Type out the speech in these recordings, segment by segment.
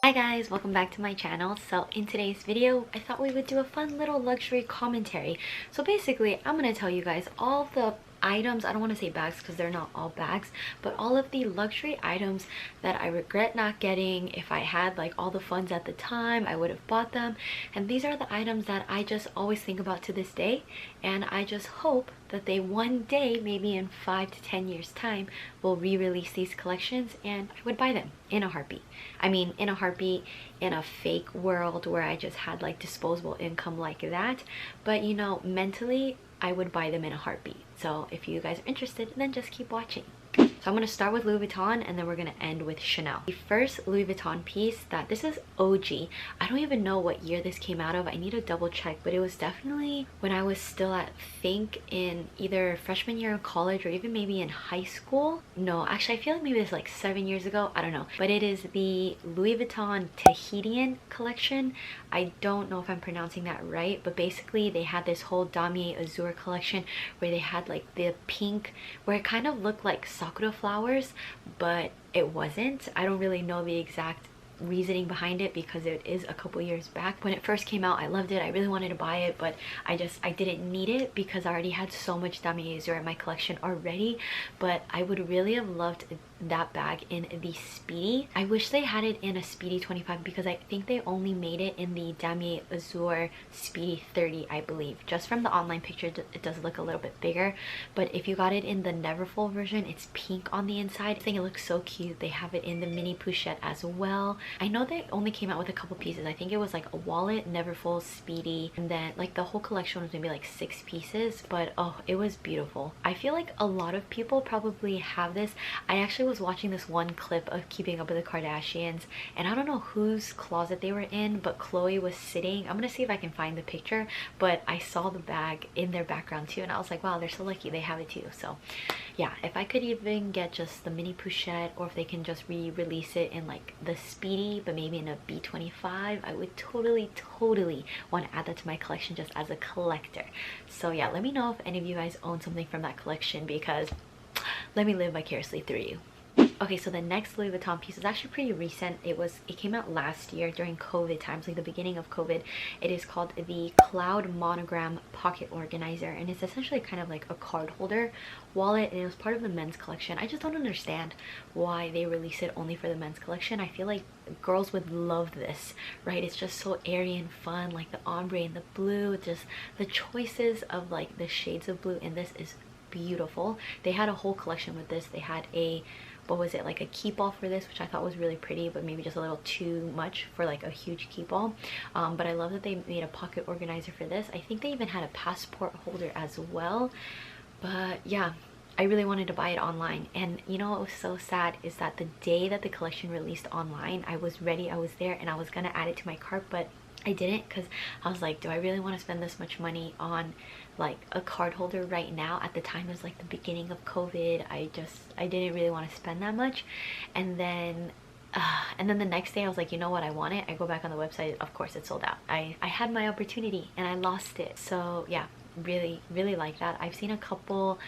Hi guys, welcome back to my channel. So in today's video, I thought we would do a fun little luxury commentary. So basically, I'm going to tell you guys all the items, I don't want to say bags because they're not all bags, but all of the luxury items that I regret not getting. If I had like all the funds at the time, I would have bought them. And these are the items that I just always think about to this day, and I just hope that they one day, maybe in 5 to 10 years time, will re-release these collections and I would buy them in a heartbeat. I mean, in a heartbeat, in a fake world where I just had like disposable income like that. But you know, mentally, I would buy them in a heartbeat. So if you guys are interested, then just keep watching. So I'm going to start with Louis Vuitton and then we're going to end with Chanel. The first Louis Vuitton piece, this is OG. I don't even know what year this came out of. I need to double check, but it was definitely when I was still at, think, in either freshman year of college or even maybe in high school. No, actually I feel like maybe it's like 7 years ago. I don't know. But it is the Louis Vuitton Tahitian collection. I don't know if I'm pronouncing that right, but basically they had this whole damier azur collection where they had like the pink, where it kind of looked like sakura flowers, but it wasn't. I don't really know the exact reasoning behind it because it is a couple years back. When it first came out, I loved it. I really wanted to buy it, but I didn't need it because I already had so much damier azur in my collection already. But I would really have loved that bag in the Speedy. I wish they had it in a Speedy 25 because I think they only made it in the damier azur Speedy 30, I believe. Just from the online picture, it does look a little bit bigger, but if you got it in the Neverfull version, it's pink on the inside. I think it looks so cute. They have it in the mini pochette as well. I know they only came out with a couple pieces. I think it was like a wallet, Neverfull, Speedy, and then like the whole collection was maybe like 6 pieces, but oh, it was beautiful. I feel like a lot of people probably have this. I actually was watching this one clip of Keeping Up with the Kardashians, and I don't know whose closet they were in, but Chloe was sitting. I'm gonna see if I can find the picture, but I saw the bag in their background too, and I was like, wow, they're so lucky they have it too. So yeah, if I could even get just the mini pochette, or if they can just re-release it in like the Speedy but maybe in a B25, I would totally want to add that to my collection just as a collector. So yeah, let me know if any of you guys own something from that collection, because let me live vicariously through you. Okay, so the next Louis Vuitton piece is actually pretty recent. It came out last year during COVID times, like the beginning of COVID. It is called the Cloud Monogram Pocket Organizer, and it's essentially kind of like a card holder wallet, and it was part of the men's collection. I just don't understand why they release it only for the men's collection. I feel like girls would love this, right? It's just so airy and fun, like the ombre and the blue, just the choices of like the shades of blue in this is beautiful. They had a whole collection with this. They had a, what was it, like a keep all for this, which I thought was really pretty, but maybe just a little too much for like a huge keep all. But I love that they made a pocket organizer for this. I think they even had a passport holder as well. But yeah, I really wanted to buy it online, and you know what was so sad is that the day that the collection released online, I was ready, I was there, and I was gonna add it to my cart, but I didn't, because I was like, do I really want to spend this much money on like a card holder right now? At the time it was like the beginning of COVID. I didn't really want to spend that much. And then the next day I was like, you know what, I want it. I go back on the website, of course it's sold out. I had my opportunity and I lost it. So yeah, really like that. I've seen a couple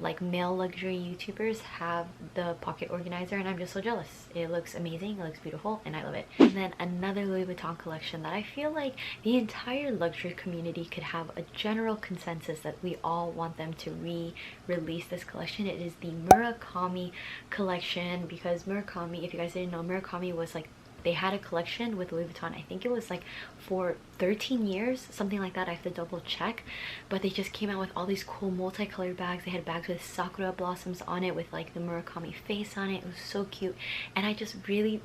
like male luxury YouTubers have the pocket organizer, and I'm just so jealous. It looks amazing, it looks beautiful, and I love it. And then another Louis Vuitton collection that I feel like the entire luxury community could have a general consensus that we all want them to re-release this collection. It is the Murakami collection, because Murakami, if you guys didn't know, Murakami was like, they had a collection with Louis Vuitton. I think it was like for 13 years, something like that. I have to double check, but they just came out with all these cool multicolored bags. They had bags with sakura blossoms on it with like the Murakami face on it. It was so cute, and I just really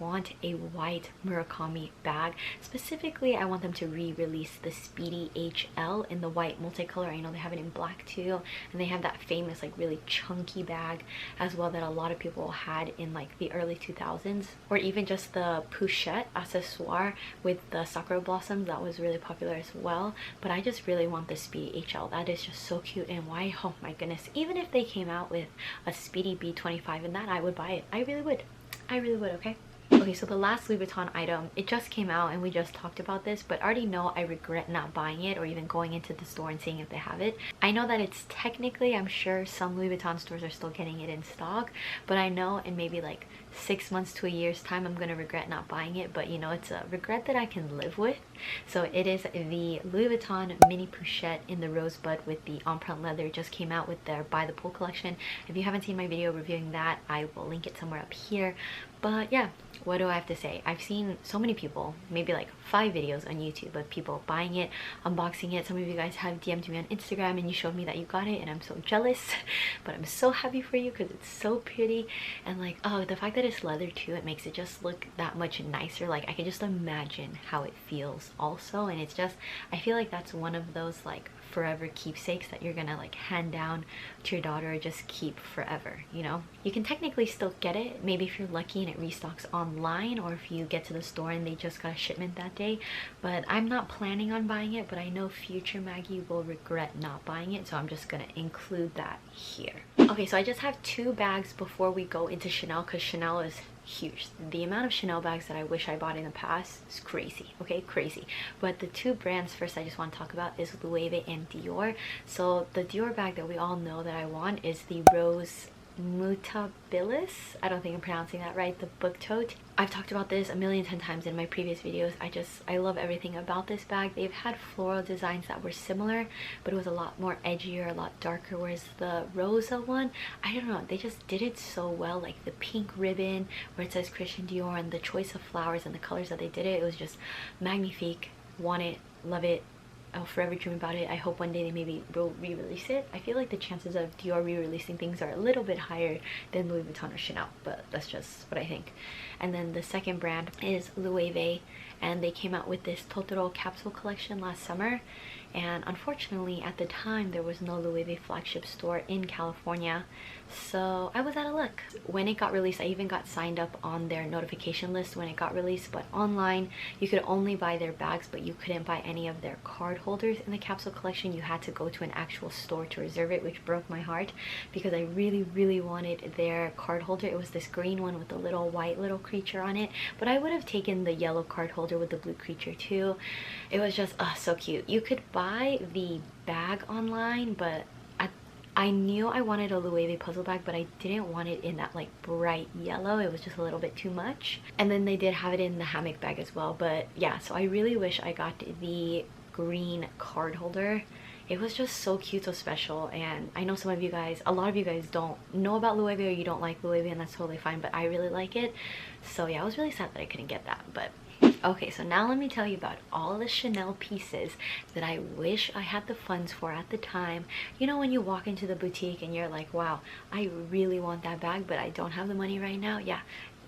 want a white Murakami bag. Specifically, I want them to re-release the Speedy HL in the white multicolor. I know they have it in black too, and they have that famous like really chunky bag as well that a lot of people had in like the early 2000s, or even just the pochette accessoire with the sakura blossoms. That was really popular as well. But I just really want the Speedy HL. That is just so cute, and why, oh my goodness, even if they came out with a Speedy B25 in that, I would buy it. I really would, okay. Okay, so the last Louis Vuitton item, it just came out and we just talked about this, but I already know I regret not buying it or even going into the store and seeing if they have it. I know that it's technically, I'm sure some Louis Vuitton stores are still getting it in stock, but I know in maybe like 6 months to a year's time I'm gonna regret not buying it, but you know, it's a regret that I can live with. So it is the Louis Vuitton mini pochette in the rosebud with the empreinte leather. It just came out with their By the Pool collection. If you haven't seen my video reviewing that, I will link it somewhere up here. But yeah, what do I have to say? I've seen so many people, maybe like 5 videos on YouTube of people buying it, unboxing it. Some of you guys have DM'd me on Instagram and you showed me that you got it, and I'm so jealous. But I'm so happy for you because it's so pretty. And like, oh, the fact that it's leather too, it makes it just look that much nicer. Like I can just imagine how it feels also. And it's just, I feel like that's one of those like forever keepsakes that you're gonna like hand down to your daughter or just keep forever, you know. You can technically still get it, maybe if you're lucky and it restocks online, or if you get to the store and they just got a shipment that day. But I'm not planning on buying it, but I know future Maggie will regret not buying it, so I'm just gonna include that here. Okay, so I just have 2 bags before we go into Chanel, because Chanel is huge. The amount of Chanel bags that I wish I bought in the past is crazy. Okay, crazy. But the 2 brands first I just want to talk about is Loewe and Dior. So the Dior bag that we all know that I want is the rose mutabilis. I don't think I'm pronouncing that right, the book tote. I've talked about this a million times in my previous videos. I love everything about this bag. They've had floral designs that were similar, but it was a lot more edgier, a lot darker, whereas the rosa one, I don't know, they just did it so well. Like the pink ribbon where it says Christian Dior and the choice of flowers and the colors that they did it was just magnifique. Want it, love it. I'll forever dream about it. I hope one day they maybe will re-release it. I feel like the chances of Dior re-releasing things are a little bit higher than Louis Vuitton or Chanel, but that's just what I think. And then the second brand is Loewe, and they came out with this Totoro capsule collection last summer. And unfortunately at the time there was no Loewe flagship store in California, so I was out of luck. When it got released, I even got signed up on their notification list when it got released, but online you could only buy their bags, but you couldn't buy any of their card holders in the capsule collection. You had to go to an actual store to reserve it, which broke my heart because I really wanted their card holder. It was this green one with a little white little creature on it, but I would have taken the yellow card holder with the blue creature too. It was just so cute. You could buy the bag online, but I knew I wanted a Loewe puzzle bag, but I didn't want it in that like bright yellow. It was just a little bit too much. And then they did have it in the hammock bag as well. But yeah, so I really wish I got the green card holder. It was just so cute, so special. And I know some of you guys, a lot of you guys don't know about Loewe, or you don't like Loewe, and that's totally fine, but I really like it. So yeah, I was really sad that I couldn't get that. But okay, so now let me tell you about all the Chanel pieces that I wish I had the funds for at the time. You know, when you walk into the boutique and you're like, wow, I really want that bag, but I don't have the money right now. Yeah,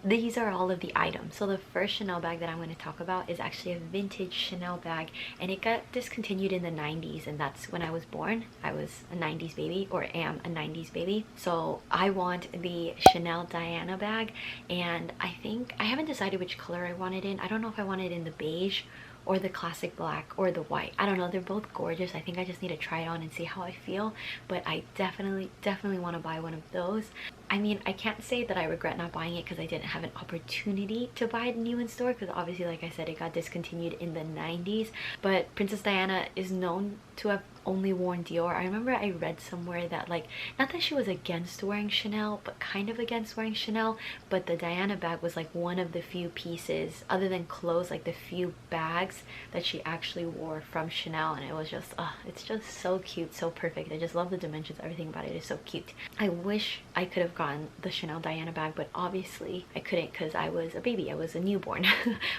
these are all of the items. So the first Chanel bag that I'm going to talk about is actually a vintage Chanel bag, and it got discontinued in the 90s, and that's when I was born. I was a 90s baby, or am a 90s baby. So I want the Chanel Diana bag, and I think I haven't decided which color I want it in. I don't know if I want it in the beige or the classic black or the white. I don't know, they're both gorgeous. I think I just need to try it on and see how I feel, but I definitely want to buy one of those. I mean, I can't say that I regret not buying it because I didn't have an opportunity to buy it new in store, because obviously, like I said, it got discontinued in the 90s. But Princess Diana is known to have only worn Dior. I remember I read somewhere that, like, not that she was against wearing Chanel, but kind of against wearing Chanel, but the Diana bag was like one of the few pieces, other than clothes, like the few bags that she actually wore from Chanel. And it was just, it's just so cute, so perfect. I just love the dimensions. Everything about it is so cute. I wish I could have gotten the Chanel Diana bag, but obviously I couldn't because I was a baby. I was a newborn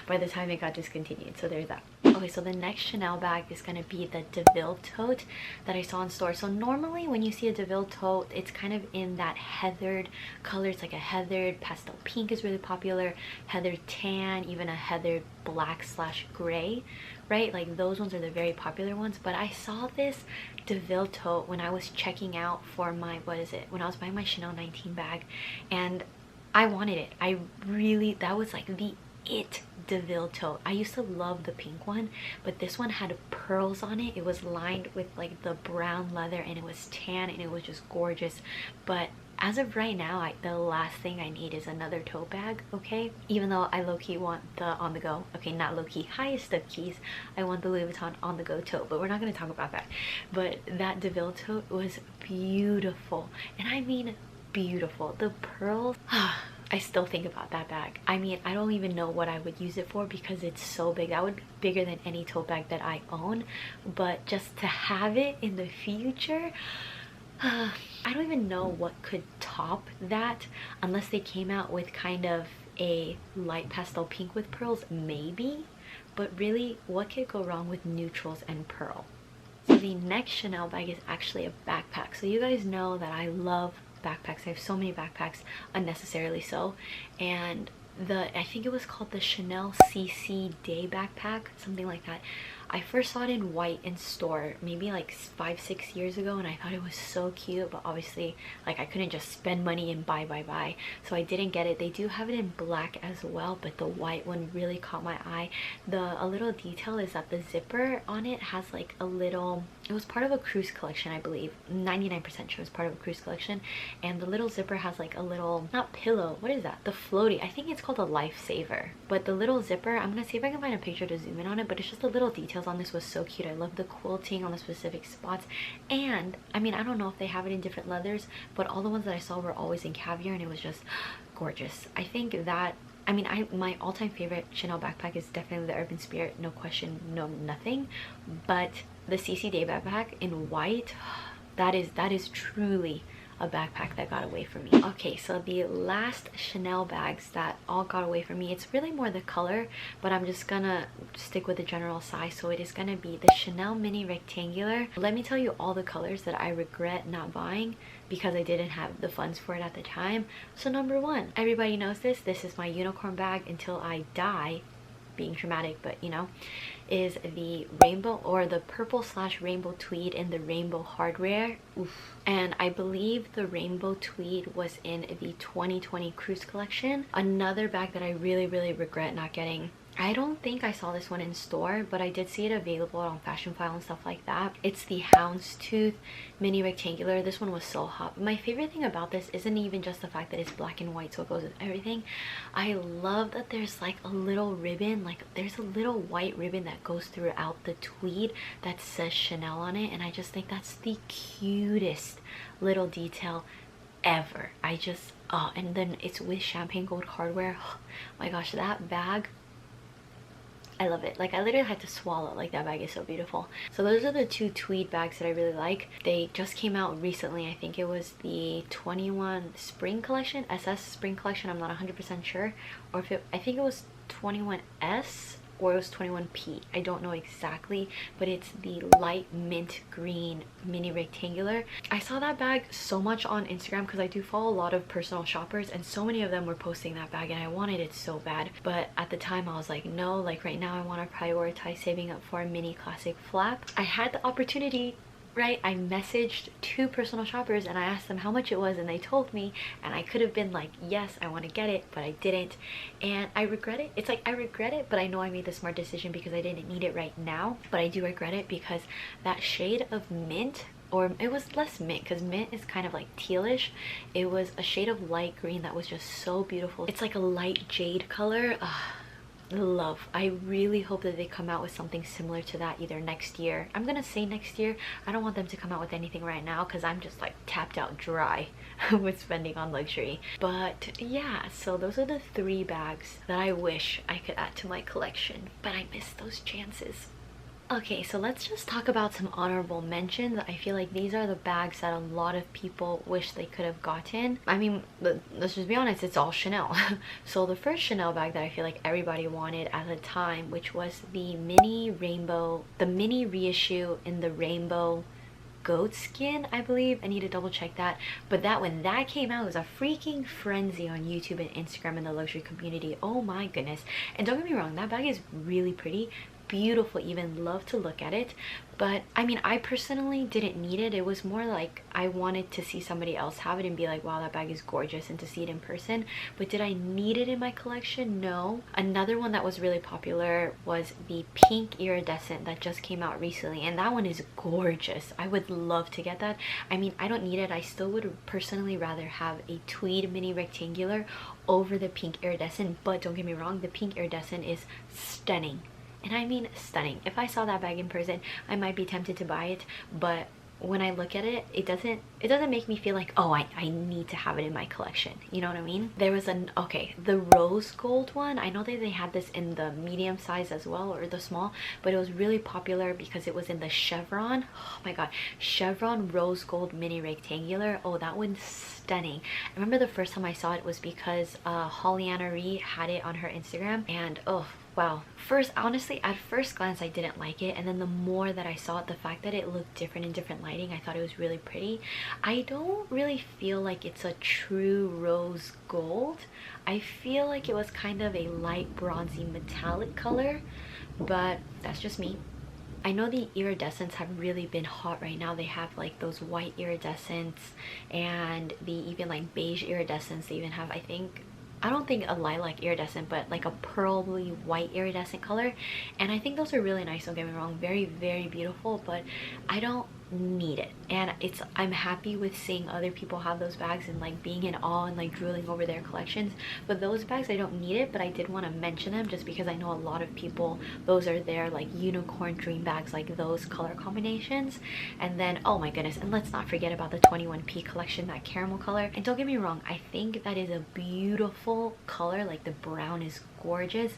by the time it got discontinued. So there's that. Okay, so the next Chanel bag is going to be the DeVille tote that I saw in store. So normally when you see a DeVille tote, it's kind of in that heathered color. It's like a heathered pastel pink is really popular, heathered tan, even a heathered black / gray, right? Like those ones are the very popular ones. But I saw this DeVille tote when I was checking out for my, when I was buying my Chanel 19 bag, and I wanted it. That was like the it DeVille tote. I used to love the pink one, but this one had pearls on it. It was lined with like the brown leather, and it was tan, and it was just gorgeous. But as of right now, the last thing I need is another tote bag, okay? Even though I low-key want the on-the-go, okay, not low-key, highest of keys, I want the Louis Vuitton on-the-go tote, but we're not going to talk about that. But that DeVille tote was beautiful, and I mean beautiful. The pearls, I still think about that bag. I mean, I don't even know what I would use it for because it's so big. That would be bigger than any tote bag that I own, but just to have it in the future, I don't even know what could top that unless they came out with kind of a light pastel pink with pearls, maybe. But really, what could go wrong with neutrals and pearl? So the next Chanel bag is actually a backpack. So you guys know that I love backpacks. I have so many backpacks, unnecessarily so. And I think it was called the Chanel CC Day backpack, something like that. I first saw it in white in store maybe like 5-6 years ago, and I thought it was so cute, but obviously like I couldn't just spend money and buy, so I didn't get it. They do have it in black as well, but the white one really caught my eye. A little detail is that the zipper on it has like a little, it was part of a cruise collection, I believe. 99% sure it was part of a cruise collection, and the little zipper has like a little, not pillow, what is that, the floaty, I think it's called a lifesaver. But the little zipper, I'm gonna see if I can find a picture to zoom in on it, but it's just a little detail on this was so cute. I love the quilting on the specific spots, and I mean, I don't know if they have it in different leathers, but all the ones that I saw were always in caviar, and it was just gorgeous. I think that, I mean, my all-time favorite Chanel backpack is definitely the Urban Spirit, no question, no nothing. But the CC Day backpack in white, that is truly a backpack that got away from me. Okay, so the last Chanel bags that all got away from me, it's really more the color, but I'm just gonna stick with the general size. So it is gonna be the Chanel Mini Rectangular. Let me tell you all the colors that I regret not buying because I didn't have the funds for it at the time. So number one, everybody knows this is my unicorn bag until I die, being dramatic, but you know, is the rainbow, or the purple / rainbow tweed in the rainbow hardware. Oof. And I believe the rainbow tweed was in the 2020 cruise collection. Another bag that I really regret not getting, I don't think I saw this one in store, but I did see it available on Fashion File and stuff like that. It's the houndstooth Mini Rectangular. This one was so hot. My favorite thing about this isn't even just the fact that it's black and white, so it goes with everything. I love that there's like a little ribbon, like there's a little white ribbon that goes throughout the tweed that says Chanel on it, and I just think that's the cutest little detail ever. I just, oh, and then it's with champagne gold hardware. Oh my gosh, that bag, I love it. Like, I literally had to swallow. Like, that bag is so beautiful. So those are the two tweed bags that I really like. They just came out recently. I think it was the 21 spring collection, SS spring collection. I'm not 100% sure. Or if I think it was 21S or it was 21P. I don't know exactly, but it's the light mint green mini rectangular. I saw that bag so much on Instagram because I do follow a lot of personal shoppers, and so many of them were posting that bag, and I wanted it so bad. But at the time I was like, no, like right now I want to prioritize saving up for a mini classic flap. I had the opportunity, right? I messaged 2 personal shoppers and I asked them how much it was, and they told me, and I could have been like, yes, I want to get it, but I didn't, and I regret it. It's like, I regret it, but I know I made the smart decision because I didn't need it right now. But I do regret it because that shade of mint, or it was less mint because mint is kind of like tealish, it was a shade of light green that was just so beautiful. It's like a light jade color. Love. I really hope that they come out with something similar to that either next year. I'm gonna say next year. I don't want them to come out with anything right now because I'm just like tapped out dry with spending on luxury. But yeah, so those are the 3 bags that I wish I could add to my collection, but I missed those chances. Okay, so let's just talk about some honorable mentions. I feel like these are the bags that a lot of people wish they could have gotten. I mean, let's just be honest, it's all Chanel. So the first Chanel bag that I feel like everybody wanted at the time, which was the mini rainbow, the mini reissue in the rainbow goat skin, I believe. I need to double check that. But that, when that came out, it was a freaking frenzy on YouTube and Instagram in the luxury community. Oh my goodness. And don't get me wrong, that bag is really pretty. beautiful, even love to look at it. But I mean, I personally didn't need it. It was more like I wanted to see somebody else have it and be like, wow, that bag is gorgeous, and to see it in person. But did I need it in my collection? No. Another one that was really popular was the pink iridescent that just came out recently, and that one is gorgeous. I would love to get that. I mean, I don't need it. I still would personally rather have a tweed mini rectangular over the pink iridescent, but don't get me wrong, the pink iridescent is stunning. And I mean stunning. If I saw that bag in person, I might be tempted to buy it, but when I look at it, it doesn't make me feel like, oh, I need to have it in my collection. You know what I mean? There was the rose gold one. I know that they had this in the medium size as well, or the small, but it was really popular because it was in the chevron. Oh my god, chevron rose gold mini rectangular. Oh, that one's stunning. I remember the first time I saw it was because Holly-Anna Ree had it on her Instagram, and oh wow. Honestly, at first glance, I didn't like it, and then the more that I saw it, the fact that it looked different in different lighting, I thought it was really pretty. I don't really feel like it's a true rose gold. I feel like it was kind of a light bronzy metallic color, but that's just me. I know the iridescents have really been hot right now. They have like those white iridescents, and the even like beige iridescents. They even have, I don't think a lilac iridescent, but like a pearly white iridescent color, and I think those are really nice. Don't get me wrong, very, very beautiful, but I don't need it. And I'm happy with seeing other people have those bags and like being in awe and like drooling over their collections. But those bags, I don't need it, but I did want to mention them just because I know a lot of people, those are their like unicorn dream bags, like those color combinations. And then, oh my goodness, and let's not forget about the 21P collection, that caramel color. And don't get me wrong, I think that is a beautiful color. Like the brown is gorgeous,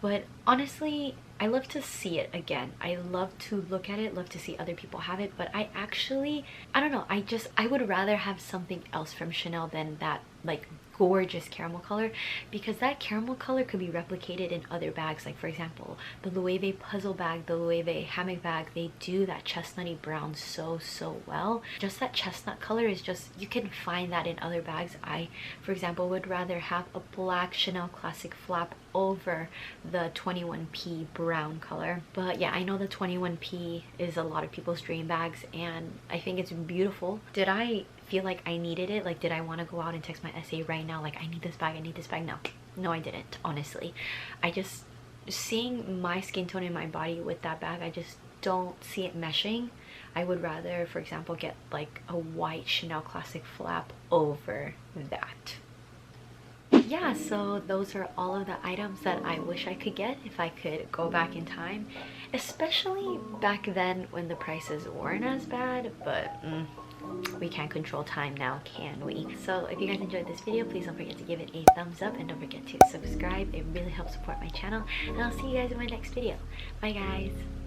but honestly, I love to see it again. I love to look at it, love to see other people have it, but I don't know, I would rather have something else from Chanel than that like gorgeous caramel color, because that caramel color could be replicated in other bags. Like for example, the Loewe puzzle bag, the Loewe hammock bag, they do that chestnutty brown so well. Just that chestnut color is just, you can find that in other bags. I, for example, would rather have a black Chanel classic flap over the 21P brown color. But yeah, I know the 21P is a lot of people's dream bags, and I think it's beautiful. Did I feel like I needed it? Like, did I want to go out and text my essay right now like, I need this bag, I need this bag? No, I didn't. Honestly, I just, seeing my skin tone in my body with that bag, I just don't see it meshing. I would rather, for example, get like a white Chanel classic flap over that. Yeah, so those are all of the items that I wish I could get if I could go back in time, especially back then when the prices weren't as bad. But we can't control time now, can we? So if you guys enjoyed this video, please don't forget to give it a thumbs up, and don't forget to subscribe. It really helps support my channel, and I'll see you guys in my next video. Bye guys.